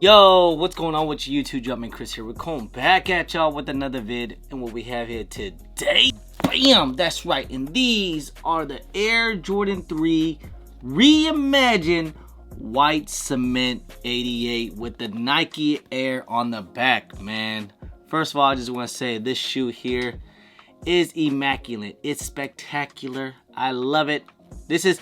Yo, what's going on with you YouTube? Jumpman Chris here. We're coming back at y'all with another vid, and what we have here today, bam, that's right, and these are the Air Jordan 3 Reimagined white cement 88 with the Nike Air on the back, man. First of all, I just want to say this shoe here is immaculate. It's spectacular. I love it. This is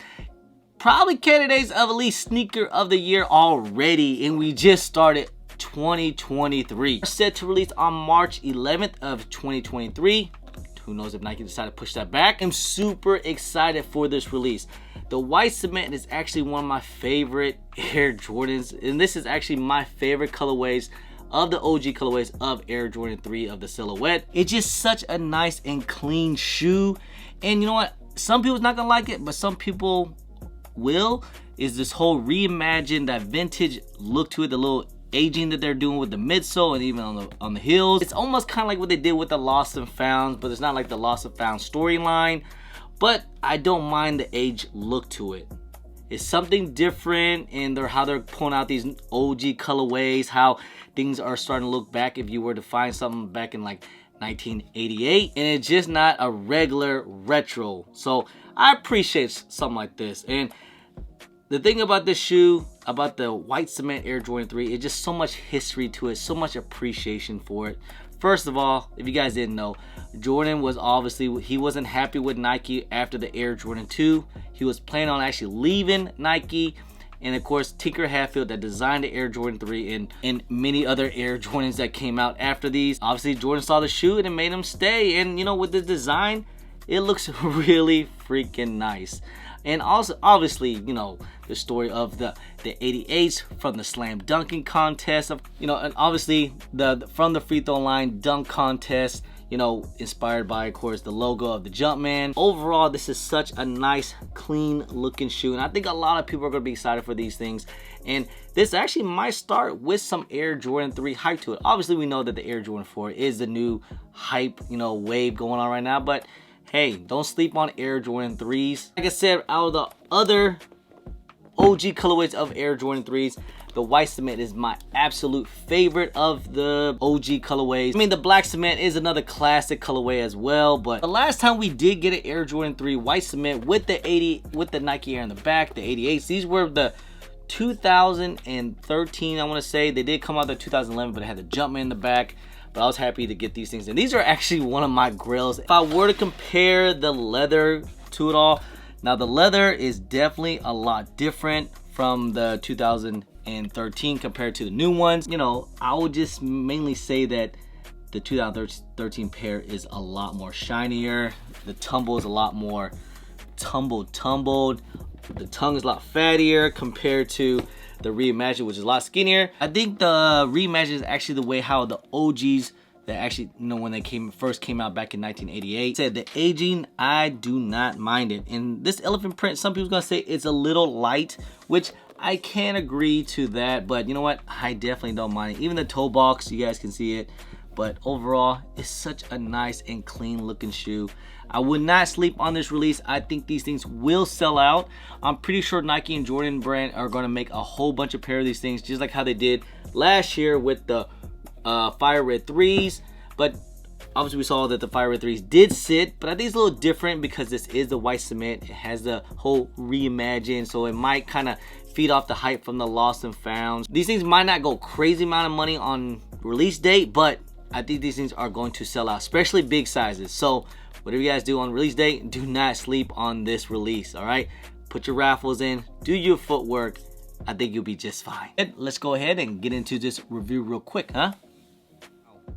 probably candidates of at least sneaker of the year already, and we just started 2023. We're set to release on March 11th of 2023. Who knows if Nike decided to push that back. I'm super excited for this release. The white cement is actually one of my favorite Air Jordans, and this is actually my favorite colorways of the OG colorways of Air Jordan 3 of the silhouette. It's just such a nice and clean shoe, and you know what? Some people's not gonna like it, but some people will. Is this whole reimagined, that vintage look to it, the little aging that they're doing with the midsole and even on the heels. It's almost kind of like what they did with the Lost and Found, but it's not like the Lost and Found storyline. But I don't mind the age look to it. It's something different in how they're pulling out these OG colorways, how things are starting to look back if you were to find something back in like 1988, and it's just not a regular retro. So I appreciate something like this. And the thing about this shoe, about the white cement Air Jordan 3, is just so much history to it, so much appreciation for it. First of all, if you guys didn't know, Jordan was obviously, he wasn't happy with Nike after the Air Jordan 2. He was planning on actually leaving Nike. And of course, Tinker Hatfield, that designed the Air Jordan 3 and many other Air Jordans that came out after these. Obviously, Jordan saw the shoe and it made him stay. And you know, with the design, it looks really freaking nice. And also, obviously, you know, the story of the 88s from the slam dunking contest, of, you know, and obviously from the free throw line dunk contest, you know, inspired by, of course, the logo of the Jumpman. Overall, this is such a nice, clean looking shoe, and I think a lot of people are going to be excited for these things. And this actually might start with some Air Jordan 3 hype to it. Obviously, we know that the Air Jordan 4 is the new hype, you know, wave going on right now, but hey, don't sleep on Air Jordan 3s. Like I said, out of the other OG colorways of Air Jordan 3s, the white cement is my absolute favorite of the OG colorways. I mean, the black cement is another classic colorway as well, but the last time we did get an Air Jordan 3 white cement with the Nike Air in the back, the 88s, these were the 2013, I want to say. They did come out in 2011, but it had the Jumpman in the back. But I was happy to get these things, and these are actually one of my grails. If I were to compare the leather to it all, now the leather is definitely a lot different from the 2013 compared to the new ones. You know, I would just mainly say that the 2013 pair is a lot more shinier. The tumble is a lot more tumbled. The tongue is a lot fattier compared to the Reimaged, which is a lot skinnier. I think the Reimaged is actually the way how the OGs that actually, you know, when they first came out back in 1988, said the aging, I do not mind it. And this elephant print, some people's gonna say it's a little light, which I can agree to that, but you know what? I definitely don't mind it. Even the toe box, you guys can see it. But overall, it's such a nice and clean looking shoe. I would not sleep on this release. I think these things will sell out. I'm pretty sure Nike and Jordan brand are going to make a whole bunch of pair of these things, just like how they did last year with the Fire Red 3s. But obviously we saw that the Fire Red 3s did sit, but I think it's a little different because this is the white cement. It has the whole reimagined, so it might kind of feed off the hype from the Lost and Found. These things might not go crazy amount of money on release date, but I think these things are going to sell out, especially big sizes. So whatever you guys do on release date, do not sleep on this release, all right? Put your raffles in, do your footwork. I think you'll be just fine. Let's go ahead and get into this review real quick, huh?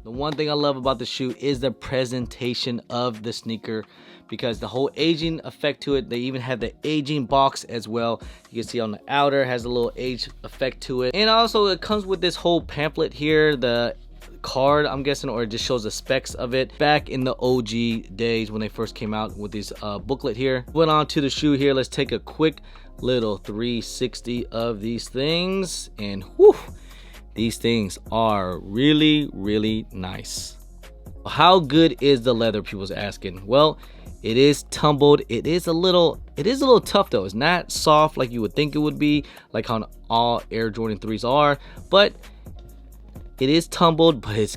The one thing I love about the shoe is the presentation of the sneaker, because the whole aging effect to it. They even have the aging box as well. You can see on the outer has a little age effect to it. And also it comes with this whole pamphlet here, the card, I'm guessing, or it just shows the specs of it back in the OG days when they first came out with this booklet here. Went on to the shoe here. Let's take a quick little 360 of these things, and whew, these things are really nice. How good is the leather, people's asking? Well, it is tumbled. It is a little tough though. It's not soft like you would think it would be, like how all Air Jordan 3s are, but It is tumbled, but it's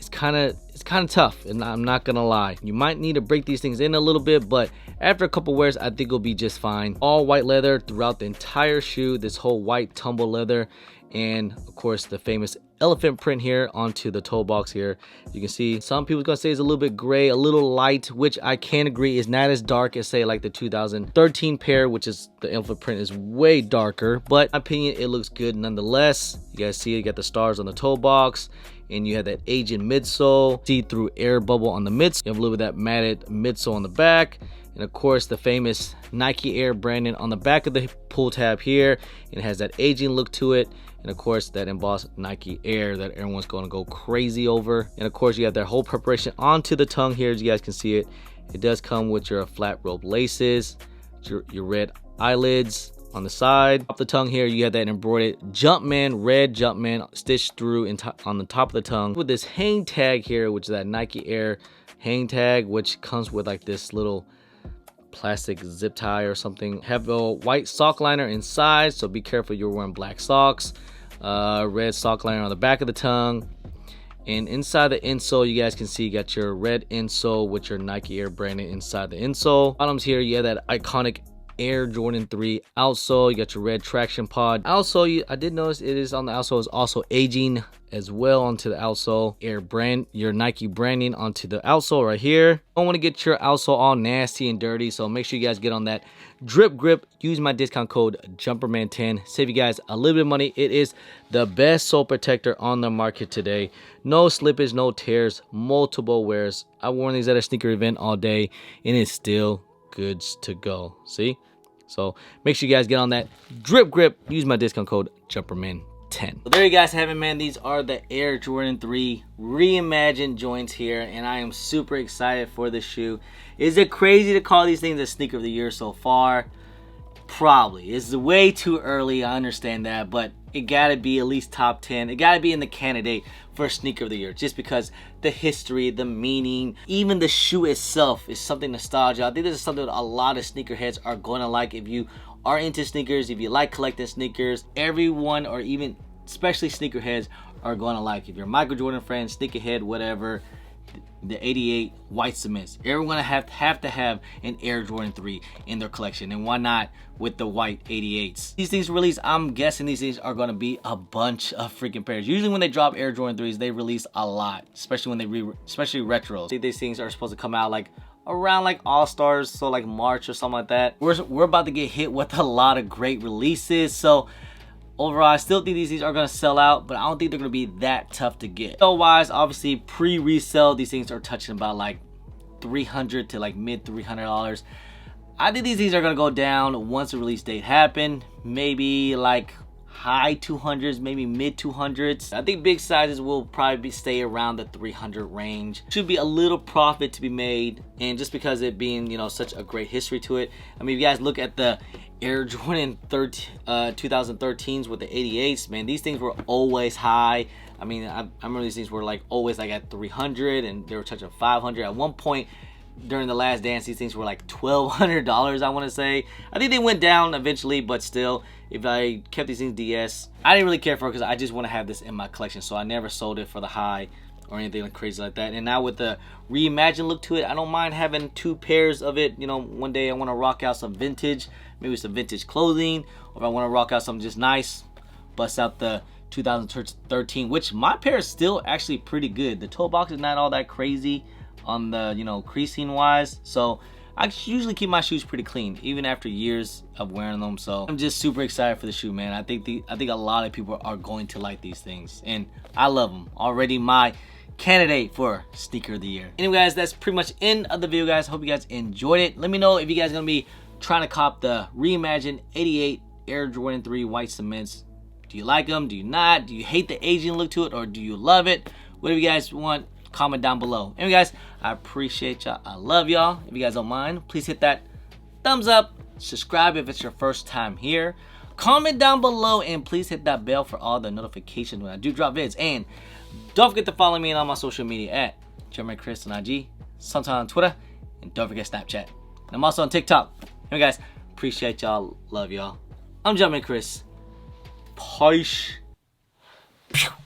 kind of tough, and I'm not gonna lie. You might need to break these things in a little bit, but after a couple wears, I think it'll be just fine. All white leather throughout the entire shoe, this whole white tumble leather, and of course the famous elephant print here onto the toe box here. You can see some people's gonna say it's a little bit gray, a little light, which I can agree is not as dark as say like the 2013 pair, which is the elephant print is way darker, but in my opinion it looks good nonetheless. You guys see you got the stars on the toe box, and you have that agent midsole, see-through air bubble on the midsole. You have a little bit of that matted midsole on the back, and of course the famous Nike Air branding on the back of the pull tab here. It has that aging look to it, and of course that embossed Nike Air that everyone's going to go crazy over. And of course you have that whole preparation onto the tongue here, as you guys can see it. It does come with your flat rope laces, your red eyelids on the side. Up the tongue here, you have that embroidered Jumpman, red Jumpman stitched through on the top of the tongue with this hang tag here, which is that Nike Air hang tag, which comes with like this little plastic zip tie or something. Have a white sock liner inside, so be careful you're wearing black socks. Red sock liner on the back of the tongue, and inside the insole you guys can see you got your red insole with your Nike Air branding inside the insole. Bottoms here you have that iconic Air Jordan 3 outsole. You got your red traction pod. Outsole, I did notice it is on the outsole is also aging as well onto the outsole. Air brand, your Nike branding onto the outsole right here. Don't want to get your outsole all nasty and dirty, so make sure you guys get on that drip grip. Use my discount code JUMPERMAN10. Save you guys a little bit of money. It is the best sole protector on the market today. No slippage, no tears, multiple wears. I worn these at a sneaker event all day, and it's still goods to go. See? So make sure you guys get on that drip grip. Use my discount code JUMPERMAN10. So there you guys have it, man. These are the Air Jordan 3 Reimagined joints here, and I am super excited for this shoe. Is it crazy to call these things a sneaker of the year so far? Probably. It's way too early, I understand that, but it gotta be at least top 10. It gotta be in the candidate for sneaker of the year, just because the history, the meaning, even the shoe itself is something nostalgia. I think this is something that a lot of sneakerheads are going to like. If you are into sneakers, if you like collecting sneakers, everyone, or even especially sneakerheads, are going to like. If you're a Michael Jordan fan, sneakerhead, whatever, the 88 white cements, everyone have to have an Air Jordan 3 in their collection, and why not with the white 88s? These things release, I'm guessing these things are going to be a bunch of freaking pairs. Usually when they drop Air Jordan 3s, they release a lot, especially when they especially retros. These things are supposed to come out like around like All-Stars, so like March or something like that. We're about to get hit with a lot of great releases, so overall, I still think these things are going to sell out, but I don't think they're going to be that tough to get. Wise, obviously, pre-resale, these things are touching about like $300 to like mid $300. I think these things are going to go down once the release date happen. Maybe like high 200s, maybe mid 200s. I think big sizes will probably stay around the 300 range. Should be a little profit to be made, and just because it being, you know, such a great history to it. I mean, if you guys look at the Air Jordan 2013s with the 88s, man, these things were always high. I mean, I remember these things were like always like at 300, and they were touching 500 at one point. During the last dance, these things were like $1,200, I want to say. I think they went down eventually, but still, if I kept these things DS, I didn't really care for it because I just want to have this in my collection, so I never sold it for the high or anything like crazy like that. And now with the reimagined look to it, I don't mind having two pairs of it. You know, one day I want to rock out some vintage, maybe some vintage clothing, or if I want to rock out something just nice, bust out the 2013, which my pair is still actually pretty good. The toe box is not all that crazy on the, you know, creasing wise, so I usually keep my shoes pretty clean even after years of wearing them. So I'm just super excited for the shoe, man. I think a lot of people are going to like these things, and I love them. Already my candidate for sneaker of the year. Anyway, guys, that's pretty much end of the video, guys. Hope you guys enjoyed it. Let me know if you guys are gonna be trying to cop the reimagined 88 Air Jordan 3 white cements. Do you like them? Do you not? Do you hate the Asian look to it, or do you love it? Whatever you guys want, comment down below. Anyway, guys, I appreciate y'all. I love y'all. If you guys don't mind, please hit that thumbs up. Subscribe if it's your first time here. Comment down below, and please hit that bell for all the notifications when I do drop vids. And don't forget to follow me on all my social media at Jeremy Chris on IG, sometime on Twitter, and don't forget Snapchat. And I'm also on TikTok. Anyway, guys, appreciate y'all. Love y'all. I'm Jeremy Chris. Peace.